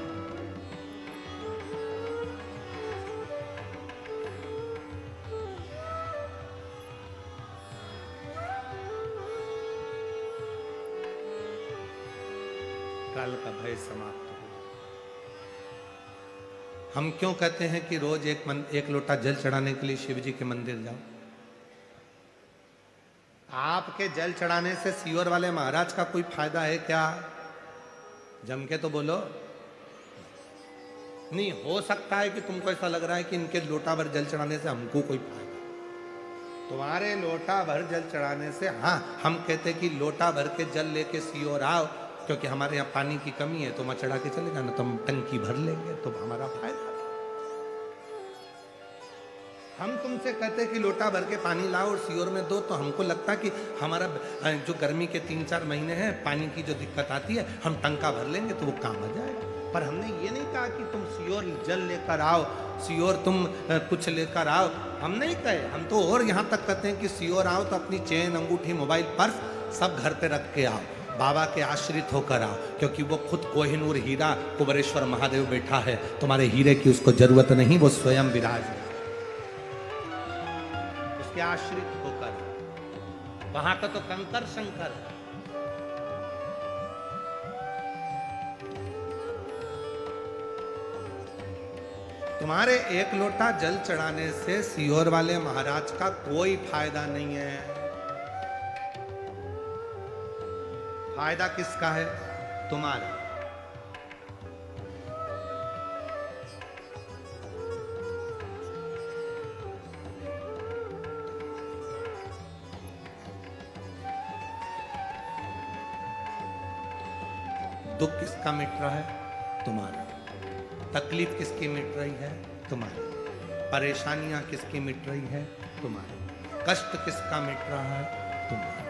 काल का भय समाप्त हो। हम क्यों कहते हैं कि रोज एक लोटा जल चढ़ाने के लिए शिव जी के मंदिर जाओ? आपके जल चढ़ाने से सीहोर वाले महाराज का कोई फायदा है क्या? जम के तो बोलो। नहीं, हो सकता है कि तुमको ऐसा लग रहा है कि इनके लोटा भर जल चढ़ाने से हमको कोई फायदा, तुम्हारे लोटा भर जल चढ़ाने से, हाँ हम कहते कि लोटा भर के जल लेके सीहोर आओ, क्योंकि हमारे यहाँ पानी की कमी है, तो वहां चढ़ा के चले जाना, तो हम टंकी भर लेंगे, तो हमारा फायदा। हम तुमसे कहते कि लोटा भर के पानी लाओ और सीहोर में दो, तो हमको लगता कि हमारा जो गर्मी के 3-4 महीने हैं, पानी की जो दिक्कत आती है, हम टंका भर लेंगे तो वो काम आ जाएगा। पर हमने ये नहीं कहा कि तुम सीहोर जल लेकर आओ, सीहोर तुम कुछ लेकर आओ, हम नहीं कहे। हम तो और यहाँ तक कहते हैं कि सीहोर आओ तो अपनी चेन, अंगूठी, मोबाइल, पर्स सब घर पे रख के आओ, बाबा के आश्रित होकर आओ, क्योंकि वो खुद कोहिनूर हीरा कुबरेश्वर महादेव बैठा है, तुम्हारे हीरे की उसको जरूरत नहीं, वो स्वयं विराज है, उसके आश्रित होकर। वहां का तो कंकर शंकर है। तुम्हारे एक लोटा जल चढ़ाने से सीहोर वाले महाराज का कोई फायदा नहीं है। फायदा किसका है? तुम्हारा। दुख किसका मिट रहा है? तुम्हारा। तकलीफ किसकी मिट रही है? तुम्हारी। परेशानियां किसकी मिट रही है? तुम्हारी। कष्ट किसका मिट रहा है? तुम्हारा।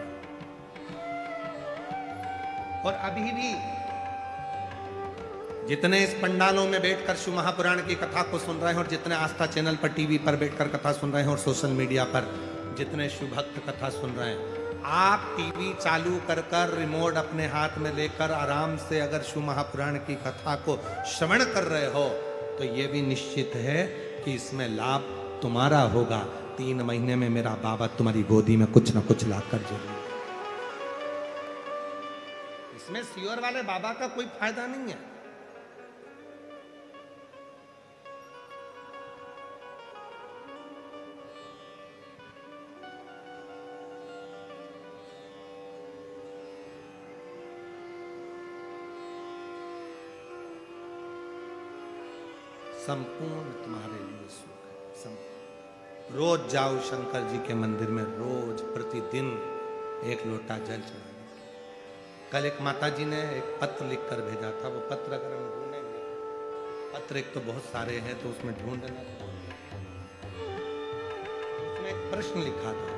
और अभी भी जितने इस पंडालों में बैठकर शिव महापुराण की कथा को सुन रहे हैं, और जितने आस्था चैनल पर, टीवी पर बैठकर कथा सुन रहे हैं, और सोशल मीडिया पर जितने शिव भक्त कथा सुन रहे हैं, आप टीवी चालू कर कर, रिमोट अपने हाथ में लेकर आराम से अगर शिव महापुराण की कथा को श्रवण कर रहे हो, तो यह भी निश्चित है कि इसमें लाभ तुम्हारा होगा। 3 महीने में मेरा बाबा तुम्हारी गोदी में कुछ ना कुछ लाकर जरूर। इसमें सीहोर वाले बाबा का कोई फायदा नहीं है। संपूर्ण तुम्हारे लिए सुख है। रोज जाओ शंकर जी के मंदिर में, रोज प्रतिदिन एक लोटा जल चढ़ाना। कल एक माता जी ने एक पत्र लिखकर भेजा था, वो पत्र अगर हम ढूंढेंगे, पत्र एक तो बहुत सारे हैं तो उसमें ढूंढना था। उसमें एक प्रश्न लिखा था,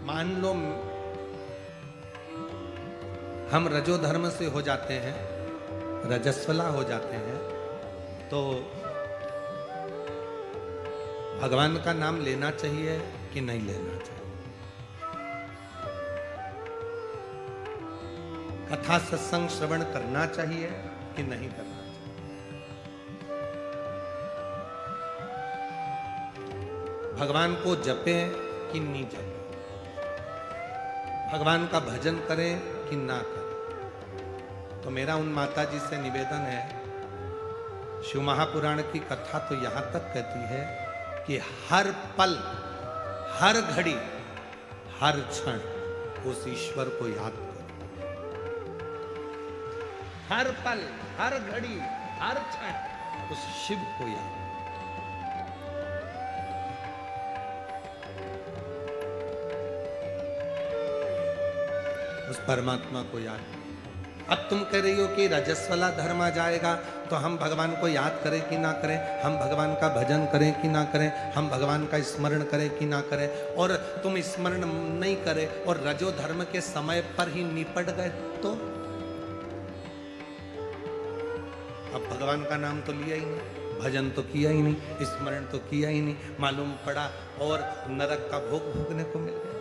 मान लो हम रजो धर्म से हो जाते हैं, रजस्वला हो जाते हैं, तो भगवान का नाम लेना चाहिए कि नहीं लेना चाहिए? कथा सत्संग श्रवण करना चाहिए कि नहीं करना चाहिए? भगवान को जपें कि नहीं जपें? भगवान का भजन करें कि ना करें? तो मेरा उन माता जी से निवेदन है, शिव महापुराण की कथा तो यहां तक कहती है कि हर पल, हर घड़ी, हर क्षण उस ईश्वर को याद करो। हर पल, हर घड़ी, हर क्षण उस शिव को याद। उस परमात्मा को याद। अब तुम कह रही हो कि रजस्वला धर्म आ जाएगा तो हम भगवान को याद करें कि ना करें, हम भगवान का भजन करें कि ना करें, हम भगवान का स्मरण करें कि ना करें, और तुम स्मरण नहीं करें और रजो धर्म के समय पर ही निपट गए तो अब भगवान का नाम तो लिया ही नहीं, भजन तो किया ही नहीं, स्मरण तो किया ही नहीं, मालूम पड़ा और नरक का भोग भोगने को मिल गया।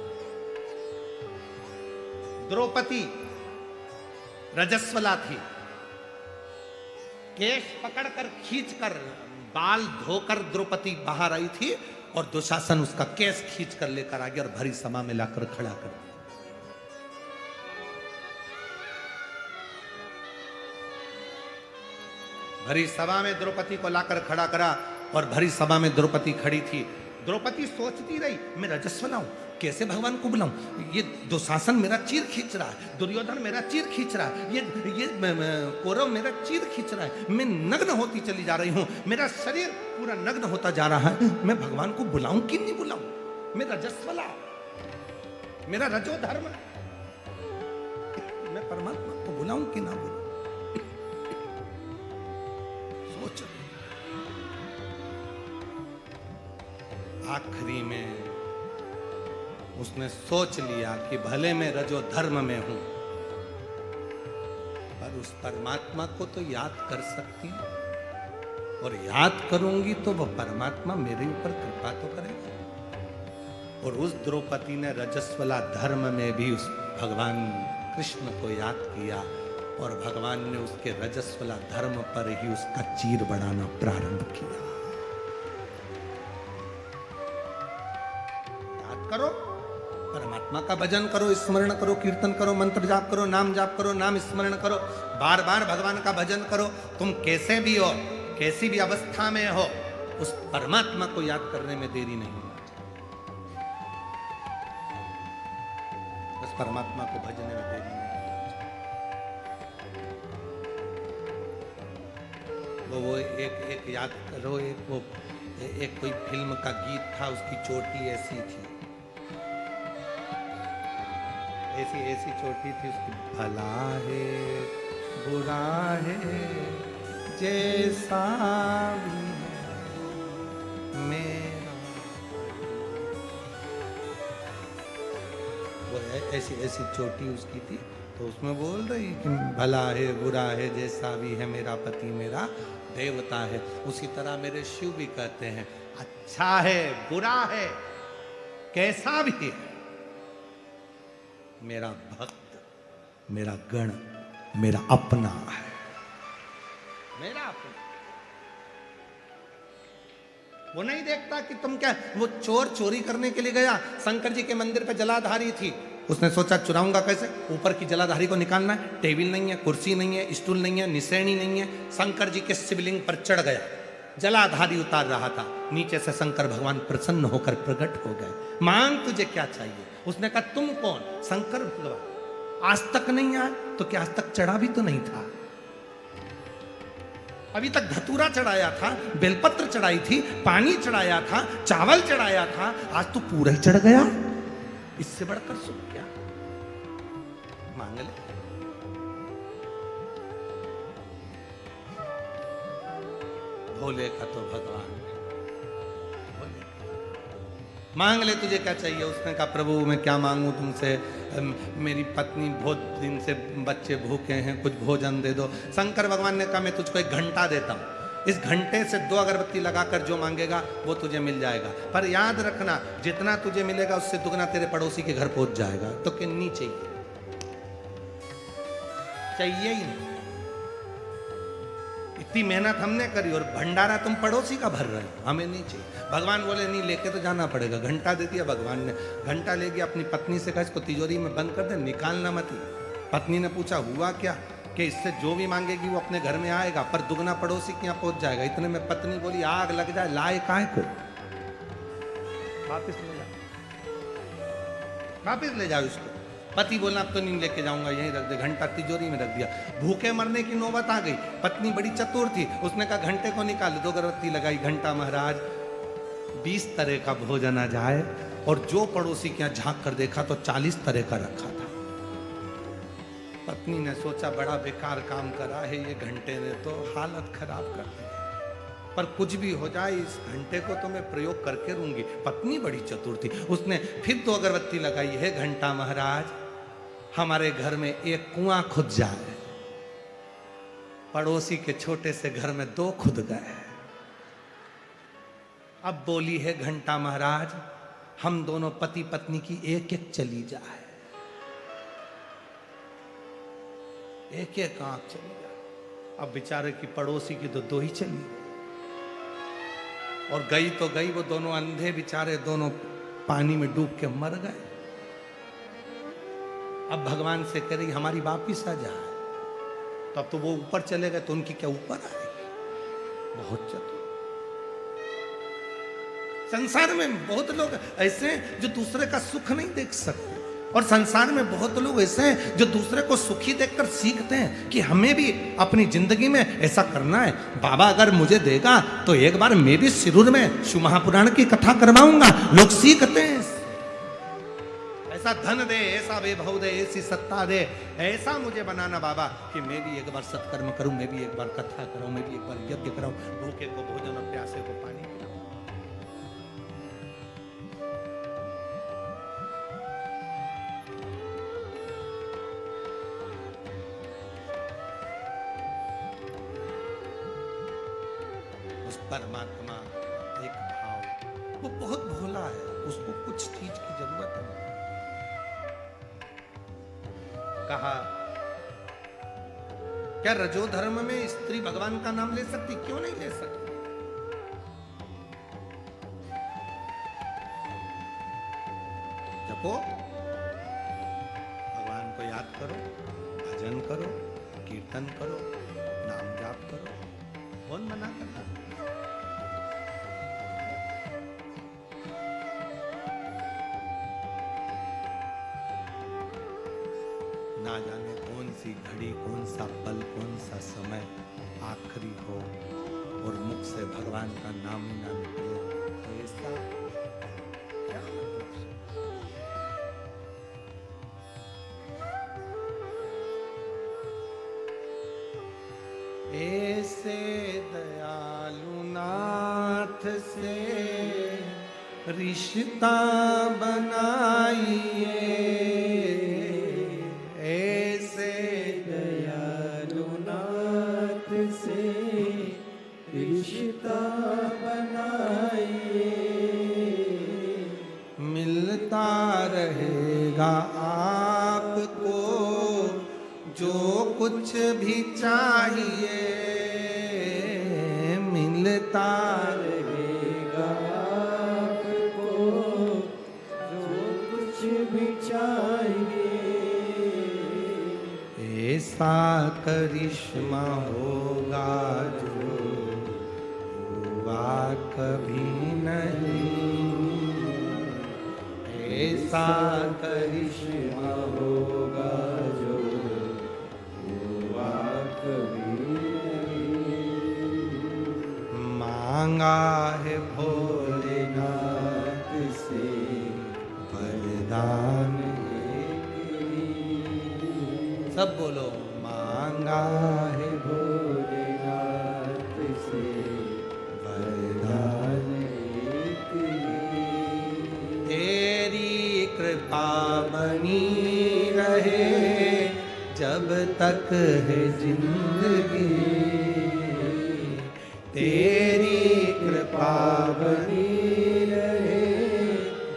द्रौपदी रजस्वला थी, केश पकड़कर खींचकर, बाल धोकर द्रौपदी बाहर आई थी और दुशासन उसका केस खींचकर लेकर आ गया और भरी सभा में लाकर खड़ा कर दिया। भरी सभा में द्रौपदी को लाकर खड़ा करा और भरी सभा में द्रौपदी खड़ी थी। द्रौपदी सोचती रही, मैं रजस्वला हूं, कैसे भगवान को बुलाऊं? ये दुशासन मेरा चीर खींच रहा है, दुर्योधन मेरा चीर खींच रहा है, ये कौरव मेरा चीर खींच रहा है, मैं नग्न होती चली जा रही हूं, मेरा शरीर पूरा नग्न होता जा रहा है, मैं भगवान को बुलाऊं कि नहीं बुलाऊं? मैं रजस्वला, मेरा रजो धर्म, मैं परमात्मा को बुलाऊं कि ना बुलाऊं? सोच। आखिरी में उसने सोच लिया कि भले मैं रजो धर्म में हूं, पर उस परमात्मा को तो याद कर सकती हूं, और याद करूंगी तो वह परमात्मा मेरे ऊपर कृपा तो करेगा। और उस द्रौपदी ने रजस्वला धर्म में भी उस भगवान कृष्ण को याद किया और भगवान ने उसके रजस्वला धर्म पर ही उसका चीर बढ़ाना प्रारंभ किया। याद करो, परमात्मा का भजन करो, स्मरण करो, कीर्तन करो, मंत्र जाप करो, नाम जाप करो, नाम स्मरण करो, बार बार भगवान का भजन करो। तुम कैसे भी हो, कैसी भी अवस्था में हो, उस परमात्मा को याद करने में देरी नहीं होना चाहिए। उस परमात्मा को भजने में देरी नहीं होना चाहिए। वो एक याद करो, एक कोई फिल्म का गीत था, उसकी चोटी ऐसी थी, ऐसी चोटी थी उसकी, भला है बुरा है जैसा भी है मेरा। वो ऐसी चोटी उसकी थी, तो उसमें बोल रही कि भला है बुरा है जैसा भी है मेरा पति मेरा देवता है। उसी तरह मेरे शिव भी कहते हैं, अच्छा है बुरा है कैसा भी है, मेरा भक्त, मेरा गण, मेरा अपना है, मेरा अपना। वो नहीं देखता कि तुम क्या, वो चोर चोरी करने के लिए गया, शंकर जी के मंदिर पे जलाधारी थी, उसने सोचा चुराऊंगा कैसे, ऊपर की जलाधारी को निकालना है, टेबल नहीं है, कुर्सी नहीं है, स्टूल नहीं है, निसैनी नहीं है, शंकर जी के शिवलिंग पर चढ़ गया, जलाधारी उतार रहा था, नीचे से शंकर भगवान प्रसन्न होकर प्रकट हो गए, मांग तुझे क्या चाहिए। उसने कहा तुम कौन? शंकर भगवान। आज तक नहीं आया तो क्या आज तक चढ़ा भी तो नहीं था? अभी तक धतूरा चढ़ाया था, बेलपत्र चढ़ाई थी, पानी चढ़ाया था, चावल चढ़ाया था, आज तो पूरा ही चढ़ गया। इससे बढ़कर सुख क्या? मांग ले। भोले का तो भगवान भोले। मांग ले, तुझे क्या चाहिए? उसने कहा प्रभु मैं क्या मांगू तुमसे, मेरी पत्नी बहुत दिन से बच्चे भूखे हैं, कुछ भोजन दे दो। शंकर भगवान ने कहा मैं तुझको 1 घंटा देता हूँ, इस घंटे से 2 अगरबत्ती लगाकर जो मांगेगा वो तुझे मिल जाएगा। पर याद रखना जितना तुझे मिलेगा उससे दुगना तेरे पड़ोसी के घर पहुंच जाएगा। तो किन्नी चाहिए? चाहिए ही नहीं। इतनी मेहनत हमने करी और भंडारा तुम पड़ोसी का भर रहे हो, हमें नहीं चाहिए। भगवान बोले नहीं, लेके तो जाना पड़ेगा। घंटा दे दिया भगवान ने, घंटा ले गया, अपनी पत्नी से कहा इसको तिजोरी में बंद कर दे, निकालना मत ही। पत्नी ने पूछा हुआ क्या? कि इससे जो भी मांगेगी वो अपने घर में आएगा, पर दुगना पड़ोसी के यहाँ पहुंच जाएगा। इतने में पत्नी बोली आग लग जाए, लाए काहे को, वापिस ले जाओ, वापिस ले जाओ इसको। पति बोला अब तो नहीं लेके जाऊंगा, यहीं रख दे। घंटा तिजोरी में रख दिया। भूखे मरने की नौबत आ गई। पत्नी बड़ी चतुर थी, उसने कहा घंटे को निकाल, 2 अगरबत्ती लगाई। घंटा महाराज 20 तरह का भोजन आ जाए, और जो पड़ोसी के यहाँ झांक कर देखा तो 40 तरह का रखा था। पत्नी ने सोचा बड़ा बेकार काम करा है ये घंटे ने, तो हालत खराब कर दी, पर कुछ भी हो जाए इस घंटे को तो मैं प्रयोग करके रहूंगी। पत्नी बड़ी चतुर थी, उसने फिर 2 अगरबत्ती लगाई। है घंटा महाराज हमारे घर में एक कुआं खुद जाए। पड़ोसी के छोटे से घर में 2 खुद गए। अब बोली है घंटा महाराज हम दोनों पति पत्नी की एक चली जाए, एक आंख चली जाए। अब बेचारे की पड़ोसी की तो 2 ही चली, और गई तो गई, वो दोनों अंधे बेचारे दोनों पानी में डूब के मर गए। अब भगवान से कह रही हमारी वापिस आ जाए, तो अब तो वो ऊपर चले गए, तो उनकी क्या ऊपर आएगी? बहुत चतुर। संसार में बहुत लोग ऐसे हैं जो दूसरे का सुख नहीं देख सकते, और संसार में बहुत लोग ऐसे हैं जो दूसरे को सुखी देखकर सीखते हैं कि हमें भी अपनी जिंदगी में ऐसा करना है। बाबा अगर मुझे देगा तो एक बार मैं भी शिरूर में शिव महापुराण की कथा करवाऊंगा, लोग सीखते हैं। ऐसा धन दे, ऐसा वैभव दे, ऐसी सत्ता दे, ऐसा मुझे बनाना बाबा कि मैं भी एक बार सत्कर्म करूं, मैं भी एक बार कथा करूं, मैं भी एक बार यज्ञ कराऊं, भूखे को भोजन और प्यासे को पानी पिलाऊं। परमात्मा एक भाव, वो बहुत भोला है, उसको कुछ चीज की जरूरत नहीं। कहा क्या रजो धर्म में स्त्री भगवान का नाम ले सकती? क्यों नहीं ले सकती? जपो, भगवान को याद करो, भजन करो, कीर्तन करो, नाम जाप करो, कौन मना करता? ना जाने कौन सी घड़ी, कौन सा पल, कौन सा समय आखिरी हो और मुख से भगवान का नाम ही ना निकले। ऐसा क्या मतलब? ऐसे दयालु नाथ से रिश्ता बनाइए, रिश्ता बनाइए, मिलता रहेगा आपको जो कुछ भी चाहिए, मिलता रहेगा आपको जो कुछ भी चाहिए। ऐसा करिश्मा होगा जो कभी नहीं, ऐसा करिश्मा होगा जो हुआ कभी नहीं। भोलेनाथ से वरदान सब बोलो मांगा है भोलेनाथ से वरदान तेरी कृपा बनी रहे जब तक है जिंदगी तेरी कृपा बनी रहे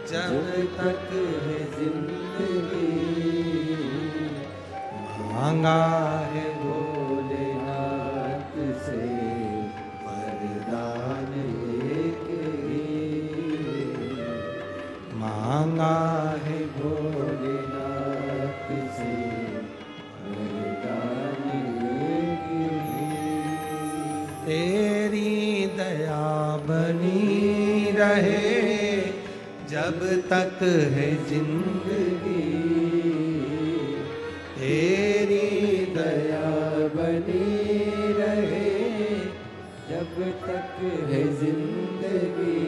जब तक है जिंदगी मांगा है भोलेनाथ से वरदान एक ही मांगा है भोलेनाथ से वरदान एक ही तेरी दया बनी रहे जब तक है जिंदगी तेरी दया बनी रहे जब तक है जिंदगी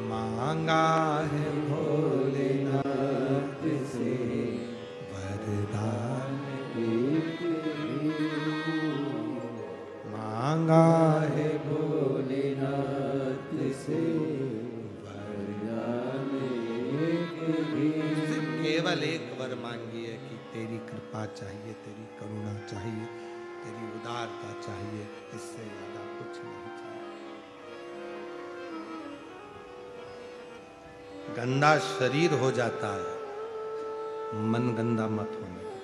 मांगा है भोलेनाथ से वरदान एक ही मांगा है भोलेनाथ से वरदान एक ही केवल एक वर मांगिए कि तेरी कृपा चाहिए तेरी करुणा चाहिए तेरी उदारता चाहिए इससे ज्यादा कुछ नहीं चाहिए गंदा शरीर हो जाता है मन गंदा मत होने दो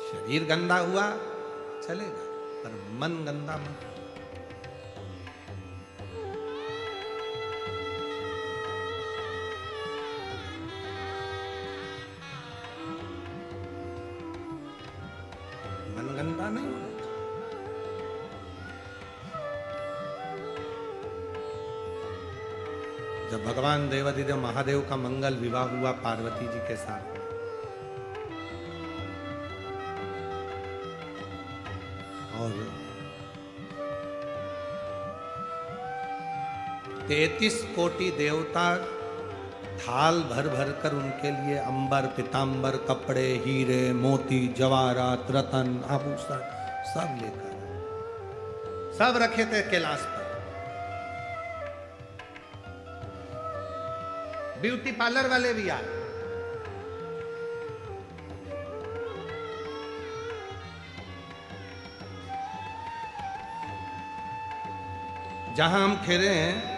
शरीर गंदा हुआ चलेगा पर मन गंदा मत हो गंदा नहीं होना जब भगवान देवाधिदेव महादेव का मंगल विवाह हुआ पार्वती जी के साथ और 33 कोटि देवता थाल भर भर कर उनके लिए अंबर पीतांबर कपड़े हीरे मोती जवाहरात रतन आभूषण सब लेकर सब रखे थे कैलाश पर ब्यूटी पार्लर वाले भी आए जहां हम ठहरे हैं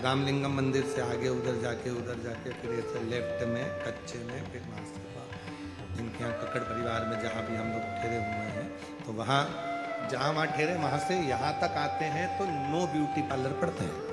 रामलिंगम मंदिर से आगे उधर जाके फिर ऐसे लेफ्ट में कच्चे में फिर वहाँ से जिनके यहाँ कक्कड़ परिवार में जहाँ भी हम लोग ठहरे हुए हैं तो वहाँ जहाँ ठहरे वहाँ से यहाँ तक आते हैं तो नो ब्यूटी पार्लर पड़ते हैं